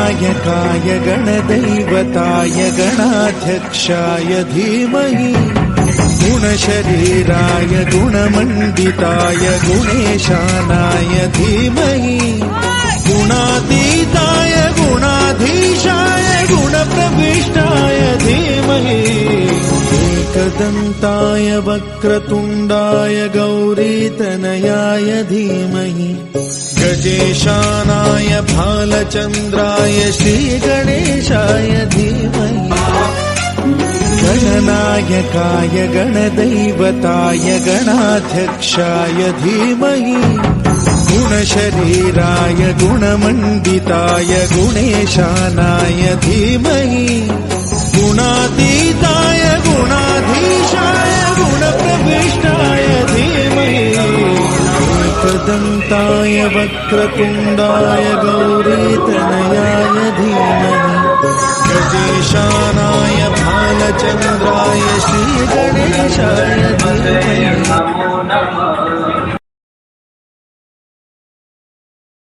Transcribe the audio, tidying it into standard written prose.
गणनायकाय गणदैवताय गणाध्यक्षाय धीमहि गुणशरीराय गुणमण्डिताय गुणेशानाय धीमहि गुणातीताय गुणाधीशाय गुणप्रविष्टाय धीमहि एकदन्ताय वक्रतुण्डाय गौरीतनयाय धीमहि गजेशानाय भालचन्द्राय श्रीगणेशाय धीमहि गणनायकाय गणदैवताय गणाध्यक्षाय धीमहि गुणशरीराय गुणमण्डिताय गुणेशानाय धीमहि गुणातीताय गुणाधीशाय गुणप्रविष्टाय धीमहि एकदन्ताय वक्रतुण्डाय गौरीतनयाय धीमहि गजेशानाय भालचन्द्राय श्रीगणेशाय धीमहि